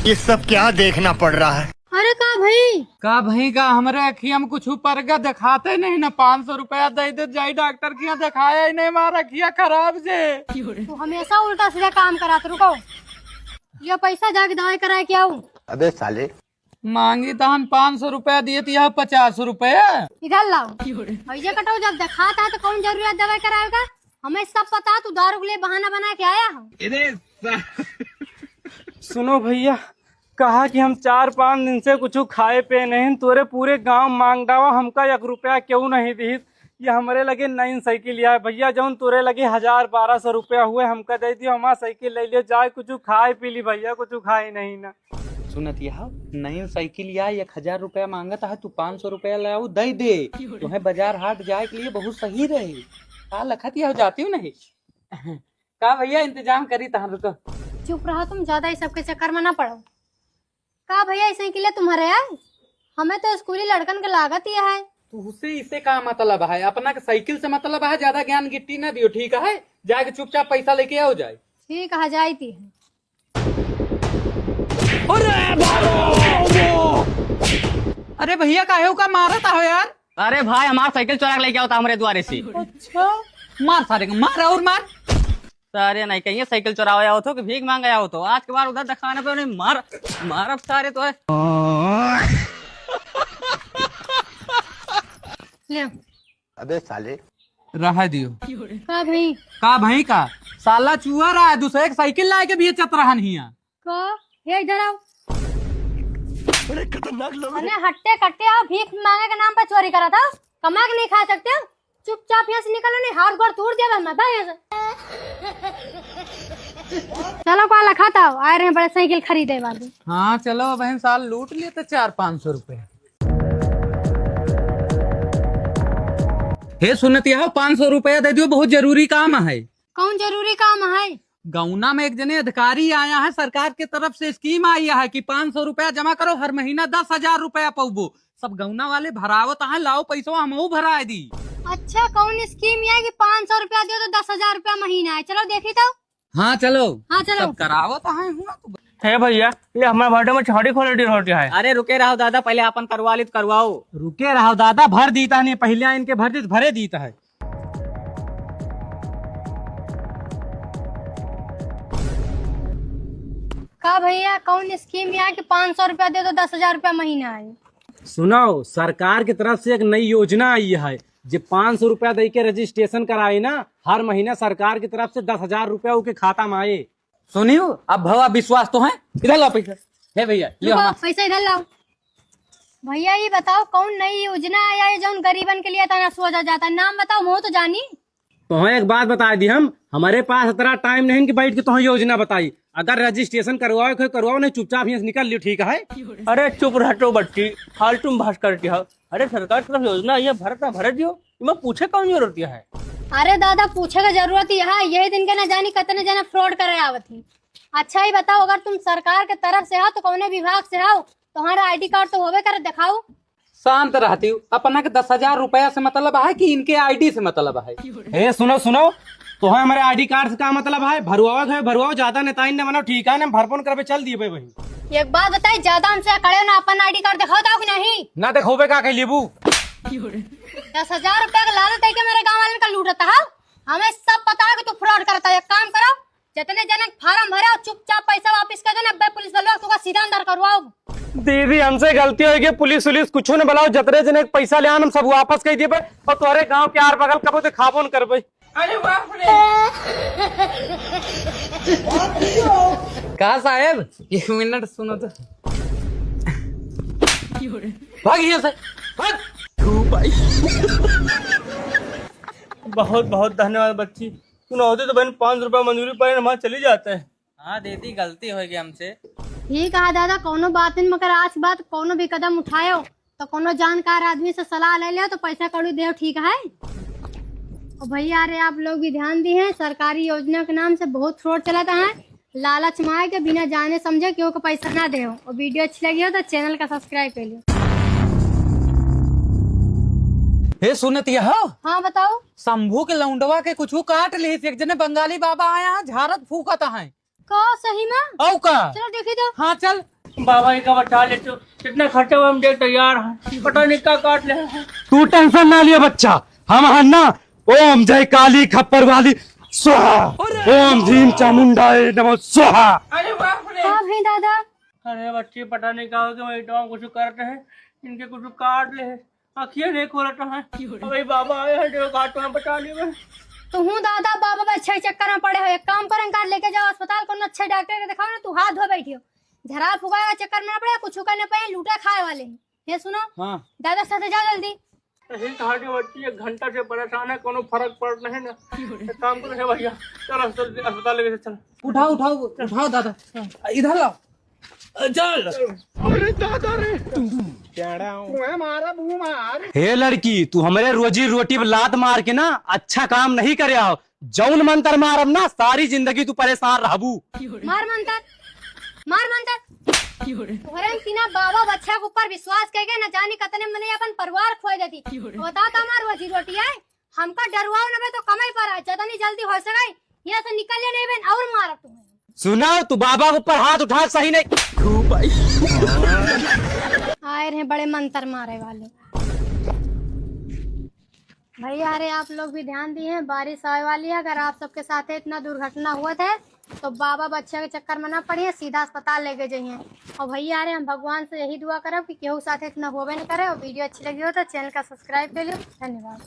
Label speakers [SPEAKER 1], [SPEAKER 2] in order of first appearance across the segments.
[SPEAKER 1] ये सब क्या देखना पड़ रहा है।
[SPEAKER 2] अरे का भाई
[SPEAKER 3] का हमारे अखिया में कुछ ऊपर का दिखाते नहीं ना। 500 रुपया दे दे जाई डॉक्टर की यहाँ दिखाया ही नहीं, हमारा अखिया खराब से।
[SPEAKER 2] तू हमेशा उल्टा सीधा काम कराते। रुको, ये पैसा जाके दवाई कराए क्या हूँ।
[SPEAKER 1] अबे साले
[SPEAKER 3] मांगी तो हम 500 रुपया दिए थे, यहाँ 50 रुपया।
[SPEAKER 2] इधर लाओ भैया कटो। जब दिखाता है तो कौन जरूरत दवाई कराएगा। हमें सब पता, तू दारू के लिए बहाना बना के आया हो।
[SPEAKER 4] सुनो भैया, कहा कि हम 4-5 दिन से कुछ खाए पे नहीं, तोरे पूरे गांव मांग डावा, हमका 1 रुपया क्यों नहीं दी। ये हमारे लगे नई साइकिल लिया है भैया, जौन तोरे लगे 1000-1200 रुपया हुए, हमका दे दियो। हमारा साइकिल ले लियो, जाए कुछ खाए पी ली भैया, कुछ खाए नहीं ना।
[SPEAKER 3] सुनत यह नई साइकिल या 1000 रुपया मांगता है, तू 500 रुपया लाओ दे दे। तुम्हें बाजार हाट जाए के लिए बहुत सही रहे। का लखत यह जाती हूँ नहीं का भैया, इंतजाम करी तहाँ रुको।
[SPEAKER 2] चुप रहो तुम, ज्यादा इस सबके चक्कर में ना पड़ो। का भैया ऐसे के लिए तुम्हारे है, हमें तो स्कूली लड़कन के लागत ही है।
[SPEAKER 3] तुझसे इसे का मतलब है, अपना के साइकिल से मतलब है। ज्यादा ज्ञान गिट्टी ना दियो, ठीक है। जाके चुपचाप पैसा लेके आओ जाए।
[SPEAKER 2] ठीक है, जाती है।
[SPEAKER 3] अरे भैया काहे का मारता हो यार।
[SPEAKER 5] अरे भाई, हमारा साइकिल चुरा के लेके आओ था हमारे द्वारे से।
[SPEAKER 3] अच्छा, मार सारे को, मार और मार।
[SPEAKER 5] सारे नहीं कहिए साइकिल चुराया हो तो कि भीख मांगा हो तो आज के बाद उधर दिखाने पे नहीं मार मार अब सारे तो है।
[SPEAKER 2] ले
[SPEAKER 1] अबे साले
[SPEAKER 3] रहा दियो।
[SPEAKER 2] का भाई
[SPEAKER 3] का साला चुआ रहा है, दूसरे एक साइकिल लाए के भी चत रहा नहीं है।
[SPEAKER 2] का ये इधर आओ। बड़े खतरनाक लोग हैं। हट्टे कट्टे आओ, भीख मांगे के नाम पर चोरी करा था। कमा के नहीं खा सकते हो, चुपचाप यहाँ से निकलो, नहीं हाथ गोड़ तोड़ दिया मैं भाई से। चलो पाला खाता हो, आए रहे बड़े साइकिल खरीदे वाले।
[SPEAKER 3] हाँ चलो बहन, साल लूट लिए तो 400-500 रुपए। हे सुनत यह 500 रुपया दे दियो, बहुत जरूरी काम है।
[SPEAKER 2] कौन जरूरी काम है।
[SPEAKER 3] गौना में एक जने अधिकारी आया है, सरकार की तरफ से स्कीम आई है कि 500 रुपया जमा करो, हर महीना 10,000 रुपया पाओ। सब गौना वाले भरावत है, लाओ पैसा हम भरा दी।
[SPEAKER 2] अच्छा, कौन स्कीम है कि 500 रुपया दियो तो 10,000 रुपया महीना है। चलो देखी तो।
[SPEAKER 3] हाँ चलो
[SPEAKER 2] सब
[SPEAKER 3] करावत है।
[SPEAKER 4] है भैया, ये हमारे भाटे में छोटी क्वालिटी रोटी है।
[SPEAKER 5] अरे रुके रहो दादा, पहले अपन करवा ली तो करवाओ।
[SPEAKER 3] रुके रहो दादा, भर दीता नहीं, पहले इनके भर दी भरे दीता है।
[SPEAKER 2] का भैया, कौन स्कीम है कि 500 रुपया दे तो 10,000 रुपया महीना है।
[SPEAKER 4] सुनो, सरकार की तरफ से एक नई योजना आई है, जो 500 रुपया दे के रजिस्ट्रेशन कराए ना, हर महीना सरकार की तरफ से 10,000 रुपया उनके खाता में आए।
[SPEAKER 3] सुनियो, अब भवा विश्वास तो है। इधर लाओ पैसा। है भैया लियो
[SPEAKER 2] पैसा इधर लाओ। भैया ये बताओ, कौन नई योजना आया है जो गरीबन के लिए तना सोचा जाता है। नाम बताओ, मुँह तो जानी।
[SPEAKER 4] तो एक बात बता दी, हम हमारे पास इतना टाइम नहीं कि बैठ के तो योजना बताई। अगर रजिस्ट्रेशन करवाओ करवाओ, नहीं चुपचाप यहाँ से निकल लियो, ठीक है।
[SPEAKER 6] अरे चुप रहो बच्ची, फालतू भाष करती है। अरे सरकार की तरफ योजना ये भर दियो, मैं पूछे कौन जरूरत है।
[SPEAKER 2] अरे दादा, पूछे का जरूरत ही है। यही दिन के न जानी कतने जना फ्रॉड करे आवत ही। अच्छा ही बताओ, अगर तुम सरकार के तरफ से हो तो कौन विभाग से हो, तुम्हारा आईडी कार्ड तो होवे करे, दिखाओ।
[SPEAKER 3] शांत रहती हूँ। अपना के 10,000 रुपया से मतलब है कि इनके आईडी से मतलब है।
[SPEAKER 4] सुनो सुनो, तो है हमारे आईडी कार्ड से क्या मतलब है। भरुआओ ज्यादा नेता ने बनाओ, ठीक है ना, भरपूर कर चल दिए भाई।
[SPEAKER 2] एक बात बताई, ज्यादा हमसे कड़े ना, अपन आईडी कार्ड दिखाओ दो कि नहीं।
[SPEAKER 4] ना देखोबे का लेबू।
[SPEAKER 2] 10,000 रुपया का लालच दे के मेरे गाँव वाले का लूटता है। हमें सब पता है कि तू फ्रॉड करता है। एक काम करो, जितने जन फार्म भरे चुपचाप पैसा वापस कर देना। अब पुलिस वालों को सीधा अंदर करवाओ।
[SPEAKER 4] दीदी, हमसे गलती हो गई, पुलिस कुछ न बुलाओ, जतरे जने पैसा ले हम सब वापस कर दिए, और तुम्हारे गांव के आर बगल कबो खाबो न कर।
[SPEAKER 3] अरे बाप रे। कहा साहेब, 1 मिनट सुनो तो। भाग यहाँ से, भाग।
[SPEAKER 4] बहुत बहुत धन्यवाद बच्ची, तू न होते तो बहन 500 रुपया मंजूरी पर हमारा चली जाता है।
[SPEAKER 5] हाँ दीदी, गलती हो गई हमसे।
[SPEAKER 2] ठीक है दादा, कोनो बात नहीं, मगर आज बात कोनो भी कदम उठायो तो कोनो जानकार आदमी से सलाह ले लियो तो पैसा कौड़ी दे, ठीक है। और भैया अरे आप लोग भी ध्यान दी हैं, सरकारी योजना के नाम से बहुत फ्रॉड चलाता है। लालच में आए के बिना जाने समझे क्यों को पैसा ना दे। और वीडियो अच्छी लगी हो तो चैनल का सब्सक्राइब कर लियो।
[SPEAKER 3] हे सुनत यह,
[SPEAKER 2] हाँ बताओ।
[SPEAKER 3] शंभू के लौंडवा के कुछ काट ली। एक जने बंगाली बाबा आया है, झारत फूकत है।
[SPEAKER 2] का सही में?
[SPEAKER 3] औ का?
[SPEAKER 2] चलो देखी तो।
[SPEAKER 3] हाँ चल।
[SPEAKER 6] बाबा जी का बचा ले तो कितना खर्चा हुआ हम देख तैयार हैं, पता नहीं क्या काट ले हैं।
[SPEAKER 4] तू टेंशन ना लियो बच्चा, हम हैं ना। ओम जय काली खप्पर वाली स्वाहा, ओम भीम चामुंडाए नमो स्वाहा।
[SPEAKER 6] अरे बाप रे।
[SPEAKER 2] हाँ भाई दादा,
[SPEAKER 6] अरे बच्चे पता नहीं क्या हो गया, मेरे तो कुछ करते हैं, इनके कुछ काट ले हैं, आँखें नहीं खोलते हैं। अरे बाबा आए हैं जो काटो हैं, बचा लिए।
[SPEAKER 2] तो हूँ दादा, बाबा अच्छे चक्कर में पड़े हो। एक काम करें, कार लेके जाओ अस्पताल, कोनो अच्छे डॉक्टर के दिखाओ ना। तू हाथ धो बैठी हो, झरा फुगाएगा चक्कर में ना पड़े, कुछ करने पाए, लूटा खाए वाले हैं। ये सुनो
[SPEAKER 3] हाँ
[SPEAKER 2] दादा, साथ जाओ जल्दी।
[SPEAKER 6] यही कहा कि बच्ची 1 घंटा से परेशान है, कोनो फर्क पड़ रहा है ना। एक काम करो है भैया, चलो अस्पताल लेके चल।
[SPEAKER 3] उठाओ उठाओ उठाओ दादा, इधर लाओ। चल।
[SPEAKER 4] हे लड़की, तू हमारे रोजी रोटी पे लात मार के ना अच्छा काम नहीं करे आओ। जौन मंत्र मारब ना, सारी जिंदगी तू परेशान रहबू।
[SPEAKER 2] मार मंतर, मार मंतर। तोहरे में तीना बाबा बच्चा के ऊपर विश्वास करके न जानी कतने मने अपन परिवार खोए देती। बता तो हमार रोजी रोटी है, हमका डरवाओ न बे तो कमाई पर है, जतनी जल्दी हो सके यहाँ से निकल नहीं बेन और मारब तुम्हें।
[SPEAKER 4] सुना, तू बाबा के ऊपर हाथ उठा सही नहीं।
[SPEAKER 2] आए रहे बड़े मंत्र मारे वाले। भैया अरे आप लोग भी ध्यान दिए हैं, बारिश आने वाली है। अगर आप सबके साथ इतना दुर्घटना हुआ था तो बाबा बच्चे के चक्कर में ना पड़िए, सीधा अस्पताल लेके जाइए। और भैया अरे हम भगवान से यही दुआ करब कि केहू साथ इतना होवे न करे। और वीडियो अच्छी लगी हो तो चैनल का सब्सक्राइब कर लो। धन्यवाद।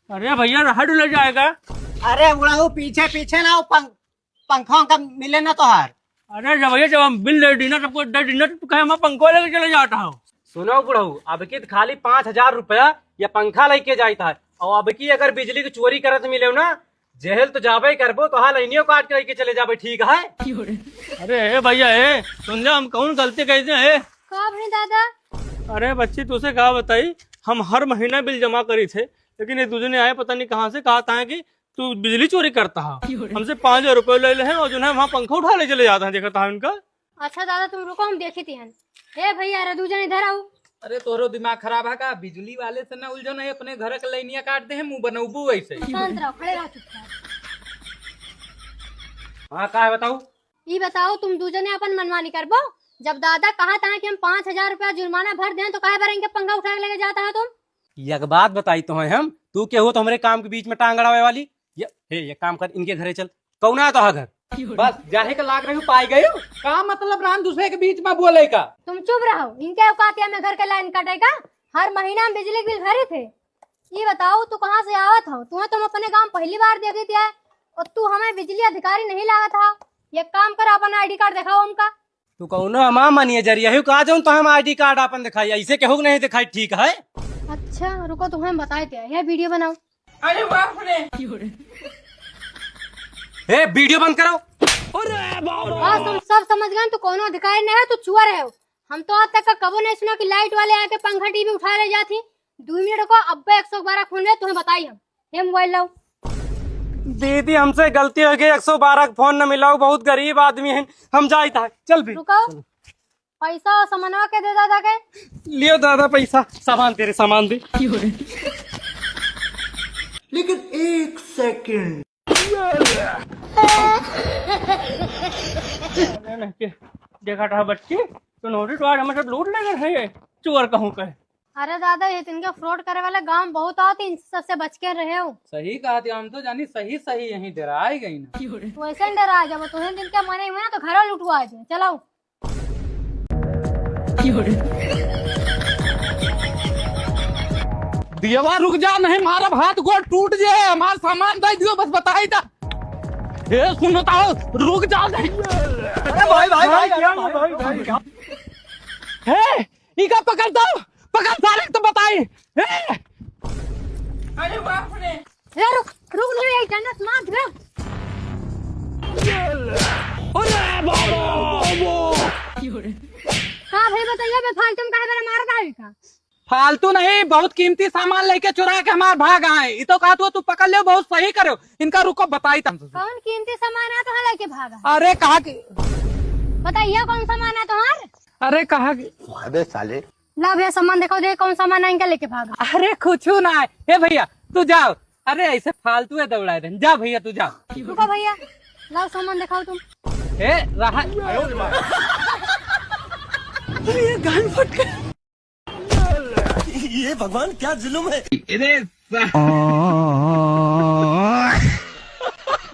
[SPEAKER 6] अरे भैया राहत ले जाएगा।
[SPEAKER 1] अरे उड़ाऊ पीछे पीछे ना, पंखों का मिले ना तो हार।
[SPEAKER 6] अरे जब भैया जब हम बिल दे दी ना, सबको दे दी ना, तो कहे मैं पंखो लेके चले जाता हूँ।
[SPEAKER 4] सुनो बुढ़ऊ, अब की खाली 5,000 रुपया या पंखा लेके जाता है। और अब की अगर बिजली की चोरी करत मिले ना, जेल तो जाबे करबो, तो हाँ लाइनियों काट के लेके चले जाबे, ठीक है।
[SPEAKER 6] अरे भैया सुन जा, हम कौन गलती कैसे है।
[SPEAKER 2] का भाई दादा,
[SPEAKER 6] अरे बच्ची तुझसे कहा बताई, हम हर महीना बिल जमा करी थे, लेकिन ये दूसरे ने आए पता नहीं कहाँ से, कहा था कि तू बिजली चोरी करता है, हमसे 5,000 रुपए ले ले हैं और जो है वहाँ पंखा उठा ले चले जाता है, देखा था उनका।
[SPEAKER 2] अच्छा दादा तुम रुको, हम देखी थी। हे भैया अरे दूजन इधर आओ।
[SPEAKER 3] अरे तोरो दिमाग खराब है का? बिजली वाले से ना उलझो नहीं, अपने घर के लाइनिया काट दे हैं, मुंह बनौबू वैसे।
[SPEAKER 2] शांत रहो, खड़े रहो चुपचाप।
[SPEAKER 4] हाँ का है बताऊ।
[SPEAKER 2] ये बताओ तुम दूजने अपन मनमानी करबो? जब दादा कहा था कि हम 5,000 रुपया जुर्माना भर दें तो काहे भरेंगे, पंखा उठा के लेके जाता है तुम।
[SPEAKER 4] एक बात बताई तो है हम, तू के हो तो हमारे काम के बीच में टांग अड़ावे वाली। ये काम कर, इनके घरे चल। कौन है तो घर
[SPEAKER 3] बस जाहे का लाग रही हूँ, पाई गई हो का मतलब रान दूसरे के बीच में बोले का।
[SPEAKER 2] तुम चुप रहो, इनके औकात है में घर के लाइन कटेगा। हर महीना हम बिजली बिल भरे थे। ये बताओ तू कहाँ से आवत हो? तुम्हें तुम अपने गांव पहली बार देखी थी और तू हमें बिजली अधिकारी नहीं लगा था। ये काम कर, अपन ID कार्ड दिखाओ हमका।
[SPEAKER 4] तू कौन हमा मानिए जरिया है कहा जाऊँ तो हम ID कार्ड अपन दिखाई, ऐसे केहू नहीं दिखाई, ठीक है।
[SPEAKER 2] अच्छा रुको, तुम्हें बताए थे ये वीडियो बनाओ।
[SPEAKER 6] अरे बाप रे।
[SPEAKER 4] ए वीडियो बंद करो।
[SPEAKER 2] हाँ तुम सब समझ गए, तू कौन अधिकारी नहीं है, तू चुआ रहे हो। हम तो आज तक का कबो नहीं सुना कि लाइट वाले आके पंखा टीवी उठा ले जाती। 2 मिनट को अब्बे 112 फोन ले, तुम्हें बताई हम। ये मोबाइल लाओ।
[SPEAKER 4] दीदी हमसे गलती हो गई, 112 का फोन न मिलाओ, बहुत गरीब आदमी है, हम जाता है। चल भी
[SPEAKER 2] रुको, पैसा और सामानवा के दे दादा के।
[SPEAKER 4] लियो दादा पैसा, सामान तेरे सामान दे।
[SPEAKER 1] लेकिन 1 सेकंड।
[SPEAKER 6] देखा था बच्ची तो नोटिस वार्ड हमें सब लूट ले गए हैं, चोर कहूँ कहे।
[SPEAKER 2] अरे दादा ये तिनके फ्रॉड करे वाले गांव बहुत आते, इन सबसे बच के रहे हो।
[SPEAKER 3] सही कहा थी, हम तो जानी सही सही यहीं डराई गई ना।
[SPEAKER 2] तो ऐसे ही डरा, जब तुम्हें दिन के मने हुए ना तो घर लुटवा दे। चलाओ।
[SPEAKER 3] दियवा रुक जा, नहीं मारा हाथ गोड़ टूट जाए, हमारा सामान दे दियो, बस बताई था। ए सुनो तो, रुक जा। अरे भाई हे इका पकड़ दो, पकड़ सारे तो बताई।
[SPEAKER 6] अरे बाप रे।
[SPEAKER 2] रुक रुक, नहीं यही जन्नत मार दे।
[SPEAKER 3] अरे बाबा।
[SPEAKER 2] हाँ भाई बताइए, बेफालतू में काहे मेरे मार काहे का?
[SPEAKER 3] फालतू नहीं, बहुत कीमती सामान लेके चुरा के हमारे भाग आए। ये तो कहा तू पकड़ ले, बहुत सही करो। इनका रुको बताई तुम।
[SPEAKER 2] कौन कीमती सामान है तो लेके भागा?
[SPEAKER 3] अरे कहा कि
[SPEAKER 2] बताइए कौन सामान है तुम्हारे?
[SPEAKER 3] अरे कहा कि
[SPEAKER 1] अबे साले।
[SPEAKER 2] ला भैया सामान देखो, देख कौन सामान है, इनका लेके भागा।
[SPEAKER 3] अरे कुछ ना है। हे भैया तू जाओ, अरे ऐसे फालतू है दौड़ा दे। जा भैया तू जा।
[SPEAKER 2] रुको भैया, लाओ सामान दिखाओ तुम।
[SPEAKER 3] ए रहा
[SPEAKER 5] गान फट गया।
[SPEAKER 7] ये भगवान क्या जुल्म है।